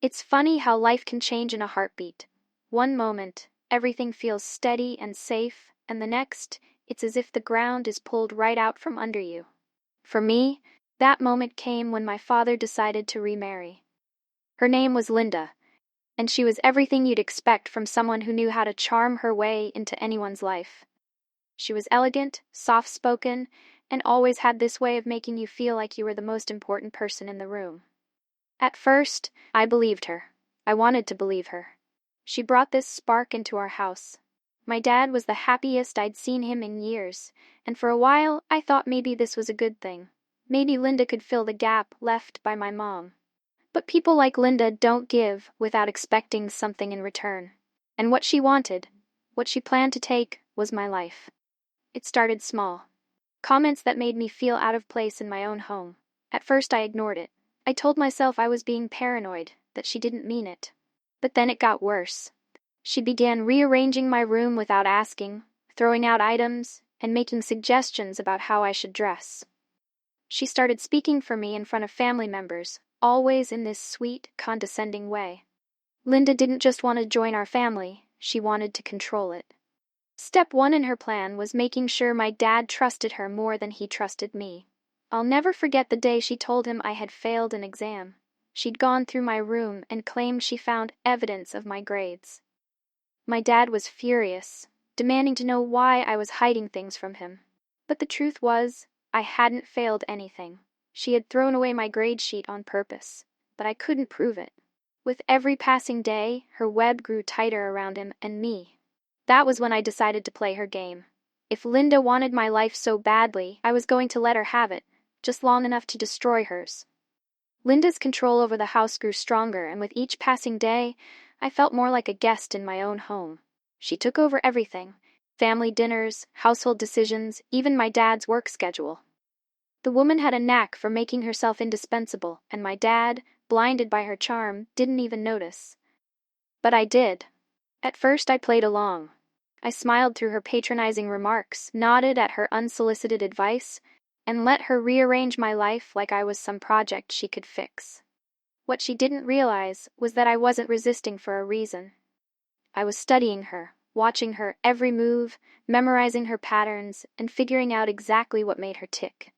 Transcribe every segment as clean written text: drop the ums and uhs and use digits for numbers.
It's funny how life can change in a heartbeat. One moment, everything feels steady and safe, and the next, it's as if the ground is pulled right out from under you. For me, that moment came when my father decided to remarry. Her name was Linda, and she was everything you'd expect from someone who knew how to charm her way into anyone's life. She was elegant, soft-spoken, and always had this way of making you feel like you were the most important person in the room. At first, I believed her. I wanted to believe her. She brought this spark into our house. My dad was the happiest I'd seen him in years, and for a while I thought maybe this was a good thing. Maybe Linda could fill the gap left by my mom. But people like Linda don't give without expecting something in return. And what she wanted, what she planned to take, was my life. It started small. Comments that made me feel out of place in my own home. At first I ignored it. I told myself I was being paranoid, that she didn't mean it. But then it got worse. She began rearranging my room without asking, throwing out items, and making suggestions about how I should dress. She started speaking for me in front of family members, always in this sweet, condescending way. Linda didn't just want to join our family, she wanted to control it. Step one in her plan was making sure my dad trusted her more than he trusted me. I'll never forget the day she told him I had failed an exam. She'd gone through my room and claimed she found evidence of my grades. My dad was furious, demanding to know why I was hiding things from him. But the truth was, I hadn't failed anything. She had thrown away my grade sheet on purpose, but I couldn't prove it. With every passing day, her web grew tighter around him and me. That was when I decided to play her game. If Linda wanted my life so badly, I was going to let her have it, just long enough to destroy hers. Linda's control over the house grew stronger, and with each passing day, I felt more like a guest in my own home. She took over everything: family dinners, household decisions, even my dad's work schedule. The woman had a knack for making herself indispensable, and my dad, blinded by her charm, didn't even notice. But I did. At first I played along. I smiled through her patronizing remarks, nodded at her unsolicited advice, and let her rearrange my life like I was some project she could fix. What she didn't realize was that I wasn't resisting for a reason. I was studying her, watching her every move, memorizing her patterns, and figuring out exactly what made her tick.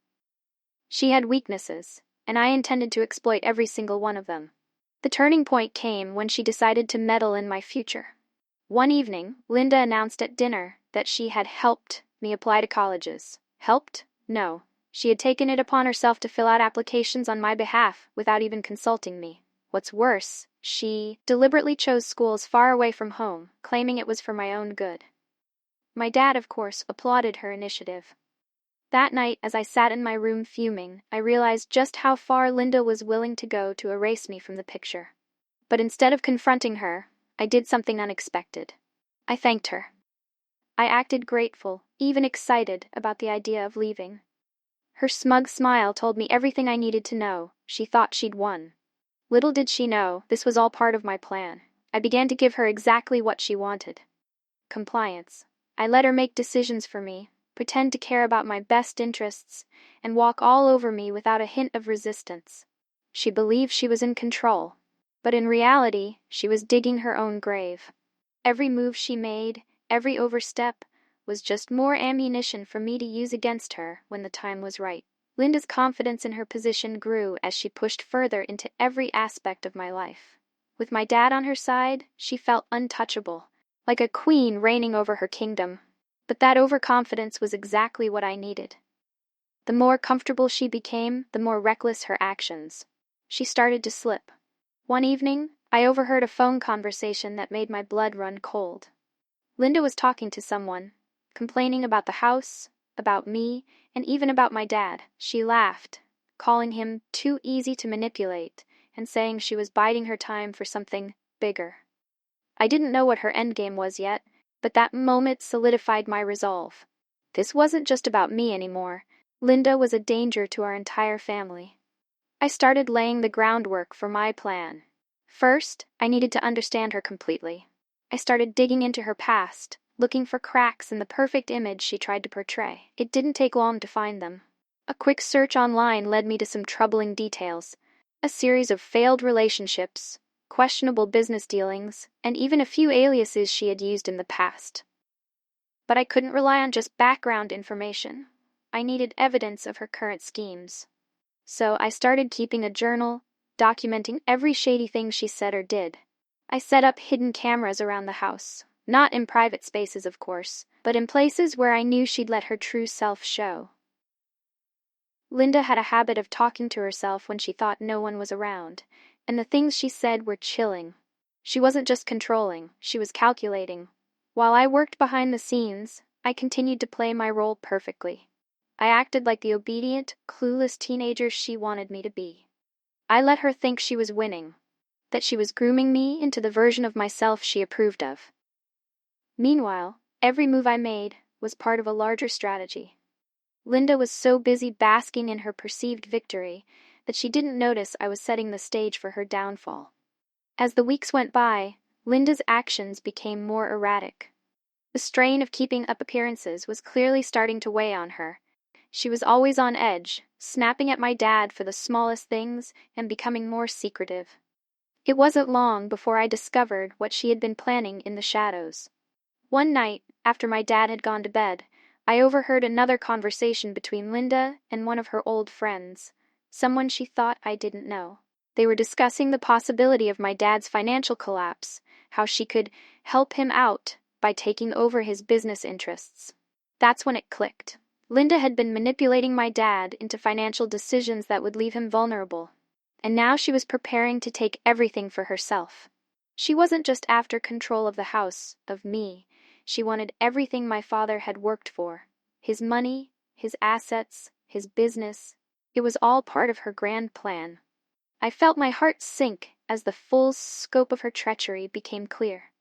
She had weaknesses, and I intended to exploit every single one of them. The turning point came when she decided to meddle in my future. One evening, Linda announced at dinner that she had helped me apply to colleges. Helped? No. She had taken it upon herself to fill out applications on my behalf without even consulting me. What's worse, she deliberately chose schools far away from home, claiming it was for my own good. My dad, of course, applauded her initiative. That night, as I sat in my room fuming, I realized just how far Linda was willing to go to erase me from the picture. But instead of confronting her, I did something unexpected. I thanked her. I acted grateful, even excited about the idea of leaving. Her smug smile told me everything I needed to know. She thought she'd won. Little did she know, this was all part of my plan. I began to give her exactly what she wanted. Compliance. I let her make decisions for me, pretend to care about my best interests, and walk all over me without a hint of resistance. She believed she was in control, but in reality, she was digging her own grave. Every move she made, every overstep, was just more ammunition for me to use against her when the time was right. Linda's confidence in her position grew as she pushed further into every aspect of my life. With my dad on her side, she felt untouchable, like a queen reigning over her kingdom. But that overconfidence was exactly what I needed. The more comfortable she became, the more reckless her actions. She started to slip. One evening, I overheard a phone conversation that made my blood run cold. Linda was talking to someone, complaining about the house, about me, and even about my dad. She laughed, calling him too easy to manipulate, and saying she was biding her time for something bigger. I didn't know what her endgame was yet, but that moment solidified my resolve. This wasn't just about me anymore. Linda was a danger to our entire family. I started laying the groundwork for my plan. First, I needed to understand her completely. I started digging into her past, looking for cracks in the perfect image she tried to portray. It didn't take long to find them. A quick search online led me to some troubling details. A series of failed relationships, questionable business dealings, and even a few aliases she had used in the past. But I couldn't rely on just background information. I needed evidence of her current schemes. So I started keeping a journal, documenting every shady thing she said or did. I set up hidden cameras around the house, not in private spaces, of course, but in places where I knew she'd let her true self show. Linda had a habit of talking to herself when she thought no one was around, and the things she said were chilling. She wasn't just controlling, she was calculating. While I worked behind the scenes, I continued to play my role perfectly. I acted like the obedient, clueless teenager she wanted me to be. I let her think she was winning, that she was grooming me into the version of myself she approved of. Meanwhile, every move I made was part of a larger strategy. Linda was so busy basking in her perceived victory that she didn't notice I was setting the stage for her downfall. As the weeks went by, Linda's actions became more erratic. The strain of keeping up appearances was clearly starting to weigh on her. She was always on edge, snapping at my dad for the smallest things and becoming more secretive. It wasn't long before I discovered what she had been planning in the shadows. One night, after my dad had gone to bed, I overheard another conversation between Linda and one of her old friends, someone she thought I didn't know. They were discussing the possibility of my dad's financial collapse, how she could help him out by taking over his business interests. That's when it clicked. Linda had been manipulating my dad into financial decisions that would leave him vulnerable, and now she was preparing to take everything for herself. She wasn't just after control of the house, of me. She wanted everything my father had worked for. His money, his assets, his business. It was all part of her grand plan. I felt my heart sink as the full scope of her treachery became clear.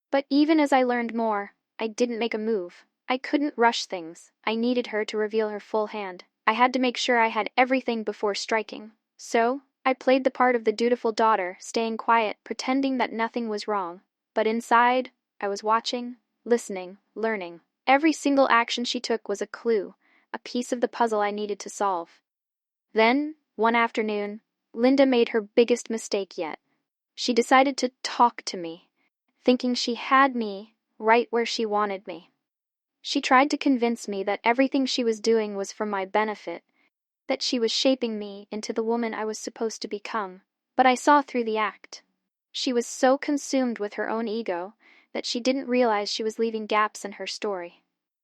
But even as I learned more, I didn't make a move. I couldn't rush things. I needed her to reveal her full hand. I had to make sure I had everything before striking. So, I played the part of the dutiful daughter, staying quiet, pretending that nothing was wrong. But inside, I was watching, listening, learning. Every single action she took was a clue, a piece of the puzzle I needed to solve. Then, one afternoon, Linda made her biggest mistake yet. She decided to talk to me, thinking she had me right where she wanted me. She tried to convince me that everything she was doing was for my benefit, that she was shaping me into the woman I was supposed to become. But I saw through the act. She was so consumed with her own ego that she didn't realize she was leaving gaps in her story.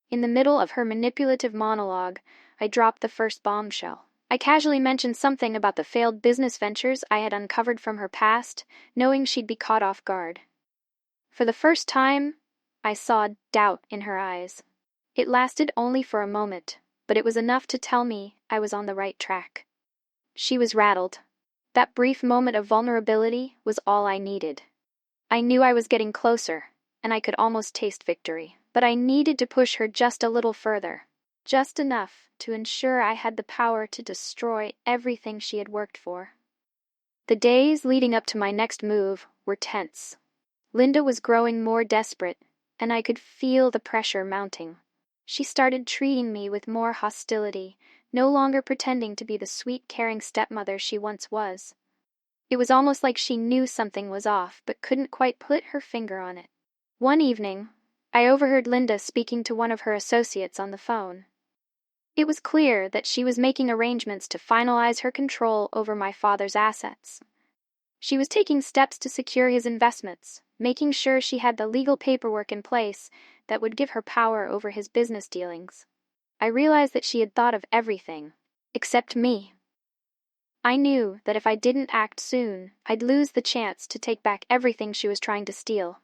In the middle of her manipulative monologue, I dropped the first bombshell. I casually mentioned something about the failed business ventures I had uncovered from her past, knowing she'd be caught off guard. For the first time, I saw doubt in her eyes. It lasted only for a moment, but it was enough to tell me I was on the right track. She was rattled. That brief moment of vulnerability was all I needed. I knew I was getting closer, and I could almost taste victory. But I needed to push her just a little further. Just enough to ensure I had the power to destroy everything she had worked for. The days leading up to my next move were tense. Linda was growing more desperate, and I could feel the pressure mounting. She started treating me with more hostility, no longer pretending to be the sweet, caring stepmother she once was. It was almost like she knew something was off, but couldn't quite put her finger on it. One evening, I overheard Linda speaking to one of her associates on the phone. It was clear that she was making arrangements to finalize her control over my father's assets. She was taking steps to secure his investments, making sure she had the legal paperwork in place that would give her power over his business dealings. I realized that she had thought of everything, except me. I knew that if I didn't act soon, I'd lose the chance to take back everything she was trying to steal.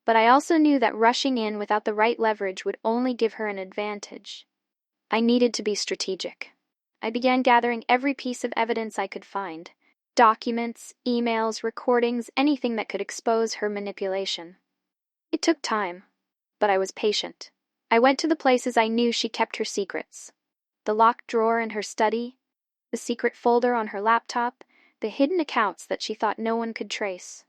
But I also knew that rushing in without the right leverage would only give her an advantage. I needed to be strategic. I began gathering every piece of evidence I could find. Documents, emails, recordings, anything that could expose her manipulation. It took time, but I was patient. I went to the places I knew she kept her secrets. The locked drawer in her study, the secret folder on her laptop, the hidden accounts that she thought no one could trace.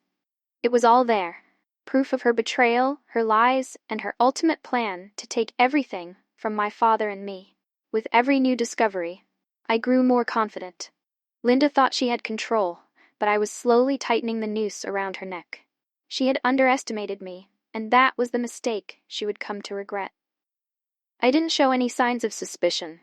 It was all there. Proof of her betrayal, her lies, and her ultimate plan to take everything from my father and me. With every new discovery, I grew more confident. Linda thought she had control, but I was slowly tightening the noose around her neck. She had underestimated me, and that was the mistake she would come to regret. I didn't show any signs of suspicion.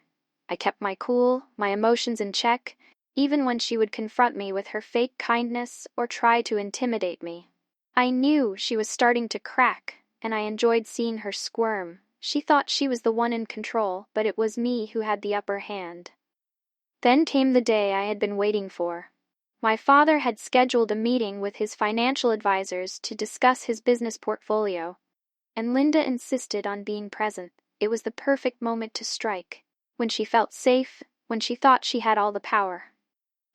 I kept my cool, my emotions in check, even when she would confront me with her fake kindness or try to intimidate me. I knew she was starting to crack, and I enjoyed seeing her squirm. She thought she was the one in control, but it was me who had the upper hand. Then came the day I had been waiting for. My father had scheduled a meeting with his financial advisors to discuss his business portfolio, and Linda insisted on being present. It was the perfect moment to strike, when she felt safe, when she thought she had all the power.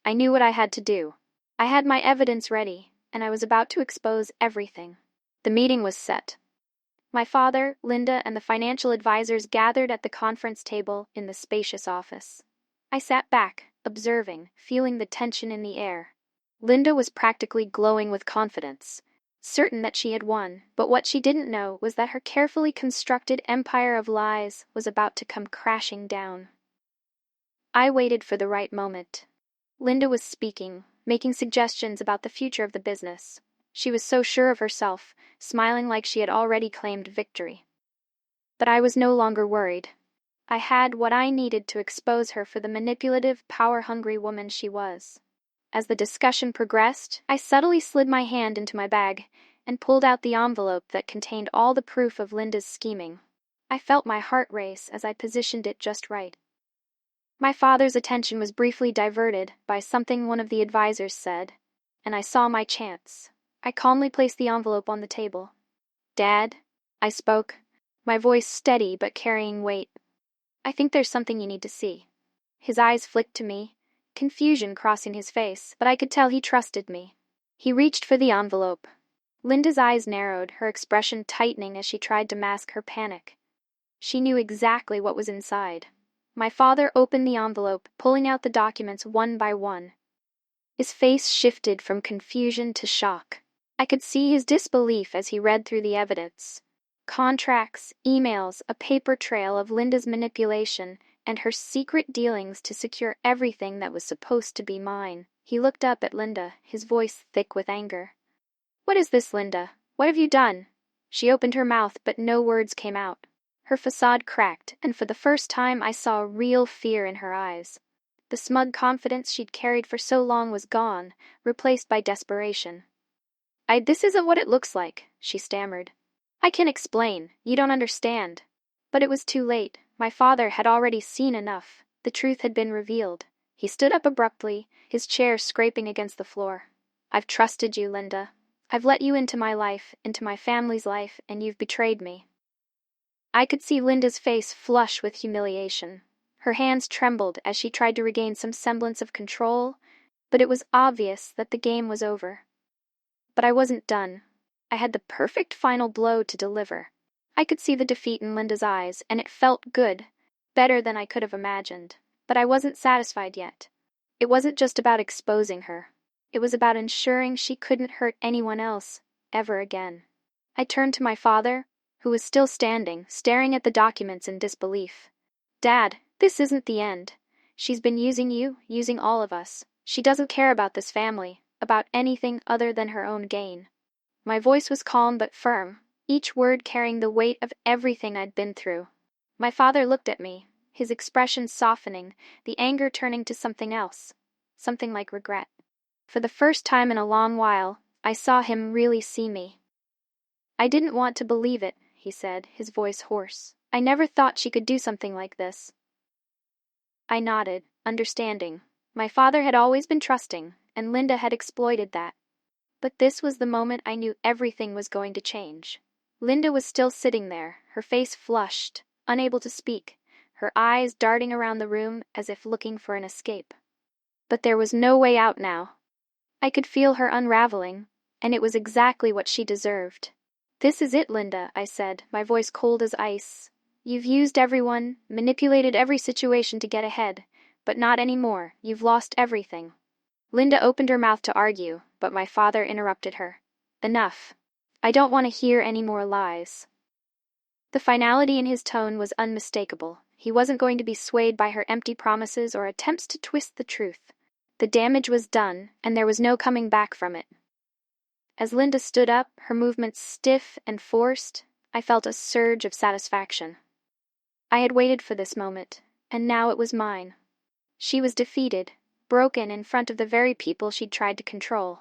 I knew what I had to do. I had my evidence ready, and I was about to expose everything. The meeting was set. My father, Linda, and the financial advisors gathered at the conference table in the spacious office. I sat back, observing, feeling the tension in the air. Linda was practically glowing with confidence, certain that she had won, but what she didn't know was that her carefully constructed empire of lies was about to come crashing down. I waited for the right moment. Linda was speaking, making suggestions about the future of the business. She was so sure of herself, smiling like she had already claimed victory. But I was no longer worried. I had what I needed to expose her for the manipulative, power-hungry woman she was. As the discussion progressed, I subtly slid my hand into my bag and pulled out the envelope that contained all the proof of Linda's scheming. I felt my heart race as I positioned it just right. My father's attention was briefly diverted by something one of the advisors said, and I saw my chance. I calmly placed the envelope on the table. "Dad," I spoke, my voice steady but carrying weight. "I think there's something you need to see." His eyes flicked to me, confusion crossing his face, but I could tell he trusted me. He reached for the envelope. Linda's eyes narrowed, her expression tightening as she tried to mask her panic. She knew exactly what was inside. My father opened the envelope, pulling out the documents one by one. His face shifted from confusion to shock. I could see his disbelief as he read through the evidence. Contracts, emails, a paper trail of Linda's manipulation, and her secret dealings to secure everything that was supposed to be mine. He looked up at Linda, his voice thick with anger. "What is this, Linda? What have you done?" She opened her mouth, but no words came out. Her facade cracked, and for the first time I saw real fear in her eyes. The smug confidence she'd carried for so long was gone, replaced by desperation. This isn't what it looks like," she stammered. "I can explain. You don't understand." But it was too late. My father had already seen enough. The truth had been revealed. He stood up abruptly, his chair scraping against the floor. "I've trusted you, Linda. I've let you into my life, into my family's life, and you've betrayed me." I could see Linda's face flush with humiliation. Her hands trembled as she tried to regain some semblance of control, but it was obvious that the game was over. But I wasn't done. I had the perfect final blow to deliver. I could see the defeat in Linda's eyes, and it felt good, better than I could have imagined. But I wasn't satisfied yet. It wasn't just about exposing her. It was about ensuring she couldn't hurt anyone else, ever again. I turned to my father, who was still standing, staring at the documents in disbelief. "Dad, this isn't the end. She's been using you, using all of us. She doesn't care about this family, about anything other than her own gain." My voice was calm but firm, each word carrying the weight of everything I'd been through. My father looked at me, his expression softening, the anger turning to something else, something like regret. For the first time in a long while, I saw him really see me. "I didn't want to believe it," he said, his voice hoarse. "I never thought she could do something like this." I nodded, understanding. My father had always been trusting, and Linda had exploited that. But this was the moment I knew everything was going to change. Linda was still sitting there, her face flushed, unable to speak, her eyes darting around the room as if looking for an escape. But there was no way out now. I could feel her unraveling, and it was exactly what she deserved. "This is it, Linda," I said, my voice cold as ice. "You've used everyone, manipulated every situation to get ahead, but not anymore. You've lost everything." Linda opened her mouth to argue, but my father interrupted her. "Enough. I don't want to hear any more lies." The finality in his tone was unmistakable. He wasn't going to be swayed by her empty promises or attempts to twist the truth. The damage was done, and there was no coming back from it. As Linda stood up, her movements stiff and forced, I felt a surge of satisfaction. I had waited for this moment, and now it was mine. She was defeated, broken in front of the very people she'd tried to control.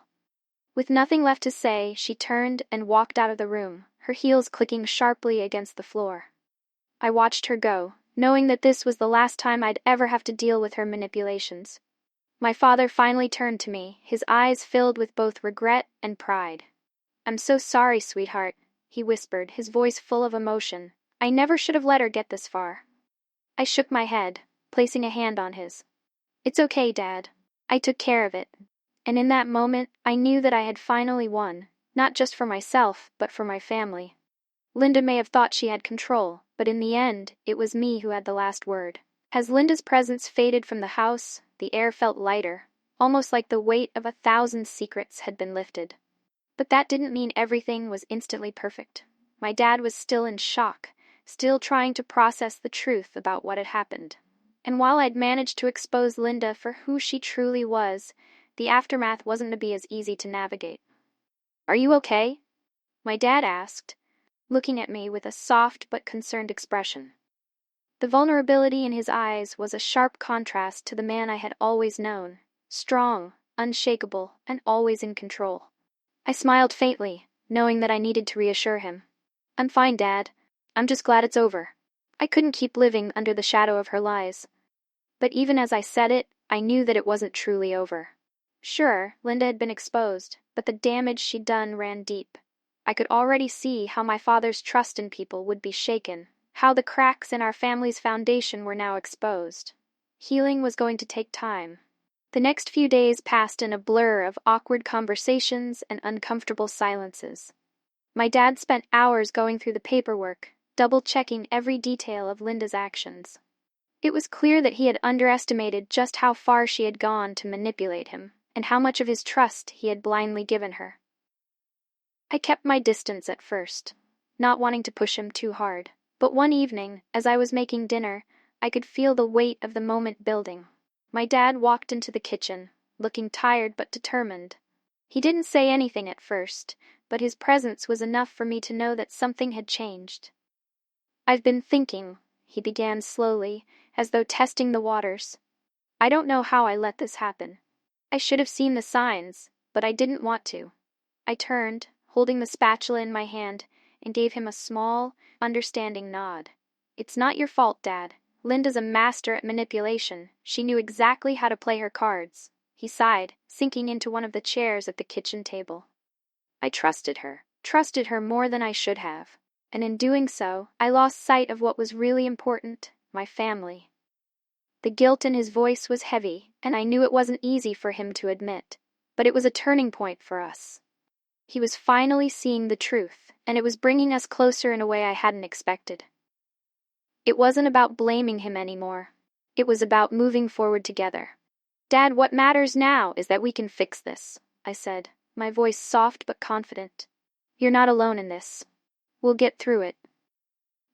With nothing left to say, she turned and walked out of the room, her heels clicking sharply against the floor. I watched her go, knowing that this was the last time I'd ever have to deal with her manipulations. My father finally turned to me, his eyes filled with both regret and pride. "I'm so sorry, sweetheart," he whispered, his voice full of emotion. "I never should have let her get this far." I shook my head, placing a hand on his. "It's okay, Dad. I took care of it." And in that moment, I knew that I had finally won, not just for myself, but for my family. Linda may have thought she had control, but in the end, it was me who had the last word. As Linda's presence faded from the house, the air felt lighter, almost like the weight of 1,000 secrets had been lifted. But that didn't mean everything was instantly perfect. My dad was still in shock, still trying to process the truth about what had happened. And while I'd managed to expose Linda for who she truly was, the aftermath wasn't to be as easy to navigate. "Are you okay?" my dad asked, looking at me with a soft but concerned expression. The vulnerability in his eyes was a sharp contrast to the man I had always known, strong, unshakable, and always in control. I smiled faintly, knowing that I needed to reassure him. "I'm fine, Dad. I'm just glad it's over." I couldn't keep living under the shadow of her lies. But even as I said it, I knew that it wasn't truly over. Sure, Linda had been exposed, but the damage she'd done ran deep. I could already see how my father's trust in people would be shaken, how the cracks in our family's foundation were now exposed. Healing was going to take time. The next few days passed in a blur of awkward conversations and uncomfortable silences. My dad spent hours going through the paperwork, double-checking every detail of Linda's actions. It was clear that he had underestimated just how far she had gone to manipulate him, and how much of his trust he had blindly given her. I kept my distance at first, not wanting to push him too hard. But one evening, as I was making dinner, I could feel the weight of the moment building. My dad walked into the kitchen, looking tired but determined. He didn't say anything at first, but his presence was enough for me to know that something had changed. "I've been thinking," he began slowly, as though testing the waters. "I don't know how I let this happen. I should have seen the signs, but I didn't want to." I turned, holding the spatula in my hand, and gave him a small, understanding nod. "It's not your fault, Dad. Linda's a master at manipulation. She knew exactly how to play her cards." He sighed, sinking into one of the chairs at the kitchen table. "I trusted her more than I should have. And in doing so, I lost sight of what was really important, my family." The guilt in his voice was heavy, and I knew it wasn't easy for him to admit. But it was a turning point for us. He was finally seeing the truth, and it was bringing us closer in a way I hadn't expected. It wasn't about blaming him anymore. It was about moving forward together. "Dad, what matters now is that we can fix this," I said, my voice soft but confident. "You're not alone in this. We'll get through it."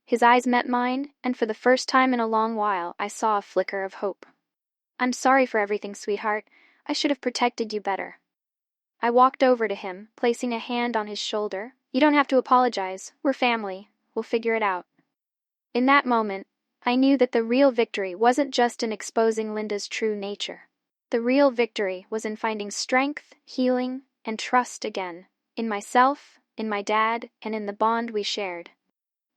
His eyes met mine, and for the first time in a long while, I saw a flicker of hope. "I'm sorry for everything, sweetheart. I should have protected you better." I walked over to him, placing a hand on his shoulder. "You don't have to apologize. We're family. We'll figure it out." In that moment, I knew that the real victory wasn't just in exposing Linda's true nature. The real victory was in finding strength, healing, and trust again, in myself, in my dad, and in the bond we shared.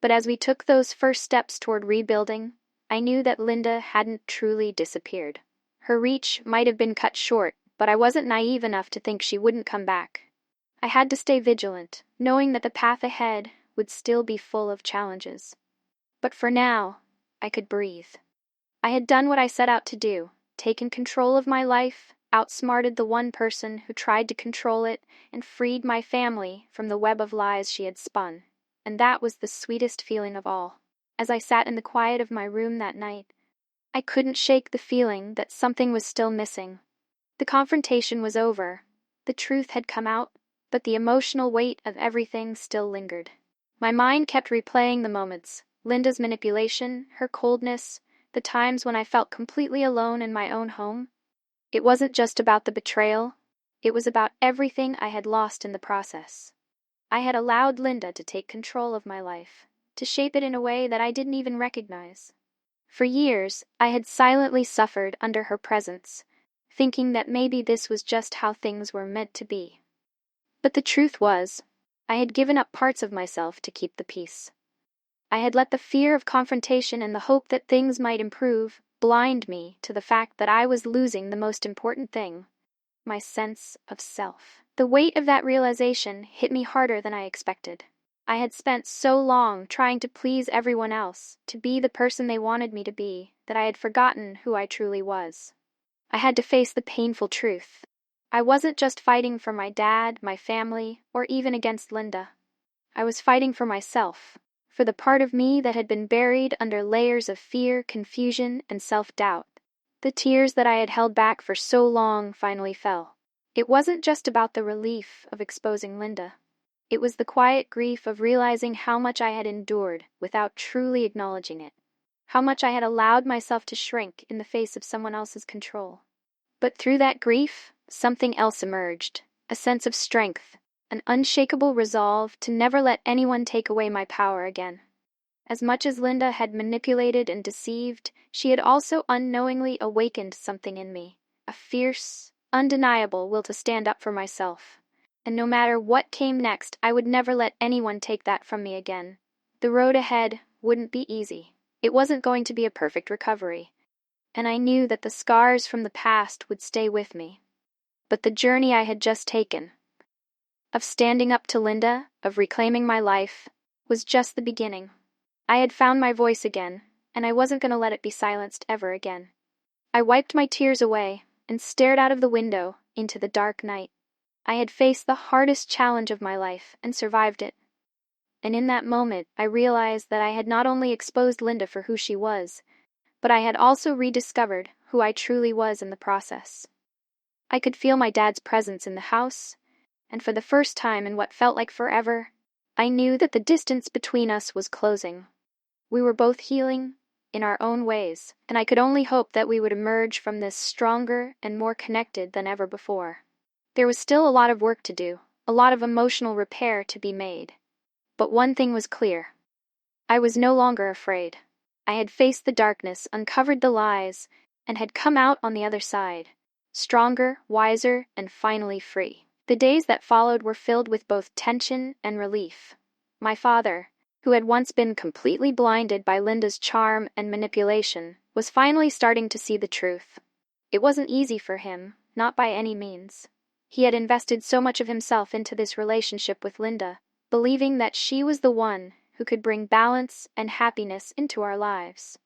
But as we took those first steps toward rebuilding, I knew that Linda hadn't truly disappeared. Her reach might have been cut short, but I wasn't naive enough to think she wouldn't come back. I had to stay vigilant, knowing that the path ahead would still be full of challenges. But for now, I could breathe. I had done what I set out to do, taken control of my life, outsmarted the one person who tried to control it, and freed my family from the web of lies she had spun. And that was the sweetest feeling of all. As I sat in the quiet of my room that night, I couldn't shake the feeling that something was still missing. The confrontation was over. The truth had come out, but the emotional weight of everything still lingered. My mind kept replaying the moments, Linda's manipulation, her coldness, the times when I felt completely alone in my own home. It wasn't just about the betrayal, it was about everything I had lost in the process. I had allowed Linda to take control of my life, to shape it in a way that I didn't even recognize. For years, I had silently suffered under her presence, thinking that maybe this was just how things were meant to be. But the truth was, I had given up parts of myself to keep the peace. I had let the fear of confrontation and the hope that things might improve blind me to the fact that I was losing the most important thing, my sense of self. The weight of that realization hit me harder than I expected. I had spent so long trying to please everyone else, to be the person they wanted me to be, that I had forgotten who I truly was. I had to face the painful truth. I wasn't just fighting for my dad, my family, or even against Linda. I was fighting for myself, for the part of me that had been buried under layers of fear, confusion, and self-doubt. The tears that I had held back for so long finally fell. It wasn't just about the relief of exposing Linda. It was the quiet grief of realizing how much I had endured without truly acknowledging it. How much I had allowed myself to shrink in the face of someone else's control. But through that grief, something else emerged, a sense of strength, an unshakable resolve to never let anyone take away my power again. As much as Linda had manipulated and deceived, she had also unknowingly awakened something in me, a fierce, undeniable will to stand up for myself. And no matter what came next, I would never let anyone take that from me again. The road ahead wouldn't be easy. It wasn't going to be a perfect recovery. And I knew that the scars from the past would stay with me. But the journey I had just taken, of standing up to Linda, of reclaiming my life, was just the beginning. I had found my voice again, and I wasn't going to let it be silenced ever again. I wiped my tears away and stared out of the window into the dark night. I had faced the hardest challenge of my life and survived it. And in that moment, I realized that I had not only exposed Linda for who she was, but I had also rediscovered who I truly was in the process. I could feel my dad's presence in the house, and for the first time in what felt like forever, I knew that the distance between us was closing. We were both healing in our own ways, and I could only hope that we would emerge from this stronger and more connected than ever before. There was still a lot of work to do, a lot of emotional repair to be made. But one thing was clear. I was no longer afraid. I had faced the darkness, uncovered the lies, and had come out on the other side, stronger, wiser, and finally free. The days that followed were filled with both tension and relief. My father, who had once been completely blinded by Linda's charm and manipulation, was finally starting to see the truth. It wasn't easy for him, not by any means. He had invested so much of himself into this relationship with Linda, believing that she was the one who could bring balance and happiness into our lives.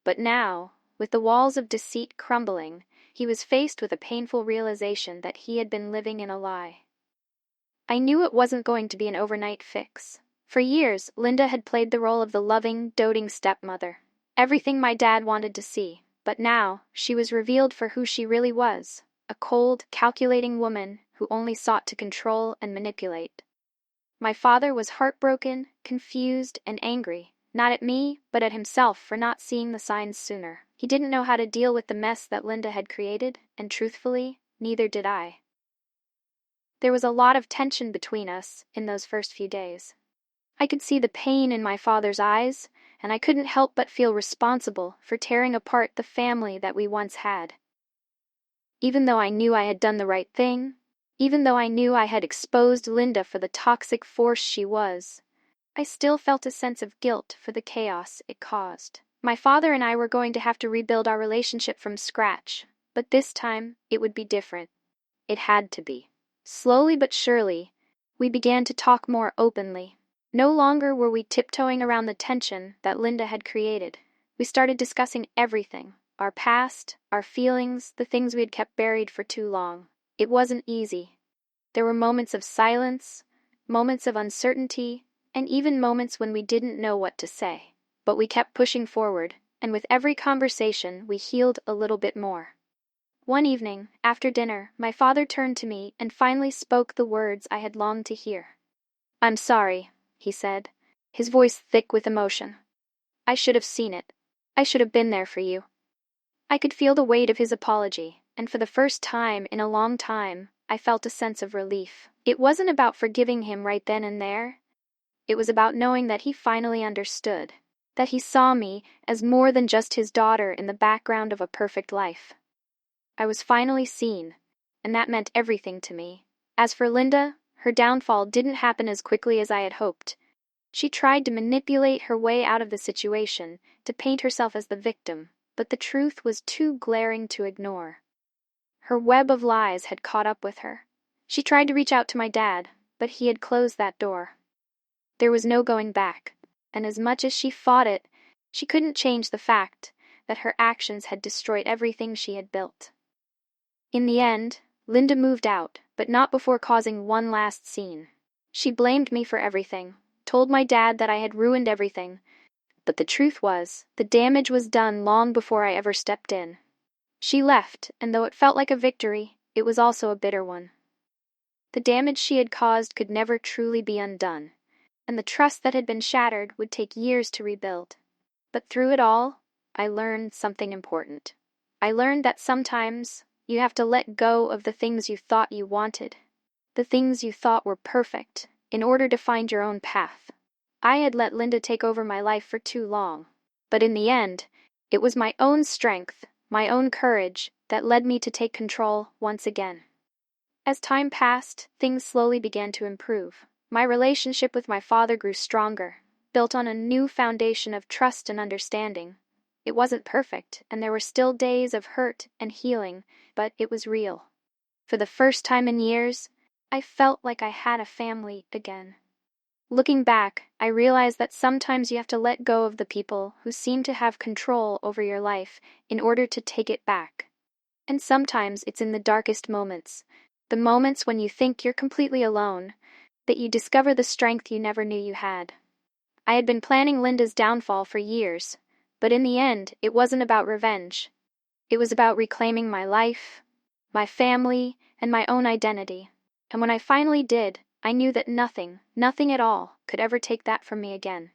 But now, with the walls of deceit crumbling, he was faced with a painful realization that he had been living in a lie. I knew it wasn't going to be an overnight fix. For years, Linda had played the role of the loving, doting stepmother. Everything my dad wanted to see, but now she was revealed for who she really was, a cold, calculating woman who only sought to control and manipulate. My father was heartbroken, confused, and angry, not at me, but at himself for not seeing the signs sooner. He didn't know how to deal with the mess that Linda had created, and truthfully, neither did I. There was a lot of tension between us in those first few days. I could see the pain in my father's eyes, and I couldn't help but feel responsible for tearing apart the family that we once had. Even though I knew I had done the right thing, even though I knew I had exposed Linda for the toxic force she was, I still felt a sense of guilt for the chaos it caused. My father and I were going to have to rebuild our relationship from scratch, but this time it would be different. It had to be. Slowly but surely, we began to talk more openly. No longer were we tiptoeing around the tension that Linda had created. We started discussing everything, our past, our feelings, the things we had kept buried for too long. It wasn't easy. There were moments of silence, moments of uncertainty, and even moments when we didn't know what to say. But we kept pushing forward, and with every conversation, we healed a little bit more. One evening, after dinner, my father turned to me and finally spoke the words I had longed to hear. "I'm sorry," he said, his voice thick with emotion. "I should have seen it. I should have been there for you." I could feel the weight of his apology, and for the first time in a long time, I felt a sense of relief. It wasn't about forgiving him right then and there. It was about knowing that he finally understood, that he saw me as more than just his daughter in the background of a perfect life. I was finally seen, and that meant everything to me. As for Linda, her downfall didn't happen as quickly as I had hoped. She tried to manipulate her way out of the situation, to paint herself as the victim, but the truth was too glaring to ignore. Her web of lies had caught up with her. She tried to reach out to my dad, but he had closed that door. There was no going back, and as much as she fought it, she couldn't change the fact that her actions had destroyed everything she had built. In the end, Linda moved out, but not before causing one last scene. She blamed me for everything, told my dad that I had ruined everything, but the truth was, the damage was done long before I ever stepped in. She left, and though it felt like a victory, it was also a bitter one. The damage she had caused could never truly be undone, and the trust that had been shattered would take years to rebuild. But through it all, I learned something important. I learned that sometimes you have to let go of the things you thought you wanted, the things you thought were perfect, in order to find your own path. I had let Linda take over my life for too long, but in the end, it was my own strength, my own courage, that led me to take control once again. As time passed, things slowly began to improve. My relationship with my father grew stronger, built on a new foundation of trust and understanding. It wasn't perfect, and there were still days of hurt and healing, but it was real. For the first time in years, I felt like I had a family again. Looking back, I realized that sometimes you have to let go of the people who seem to have control over your life in order to take it back. And sometimes it's in the darkest moments, the moments when you think you're completely alone, that you discover the strength you never knew you had. I had been planning Linda's downfall for years, but in the end, it wasn't about revenge. It was about reclaiming my life, my family, and my own identity. And when I finally did, I knew that nothing at all, could ever take that from me again.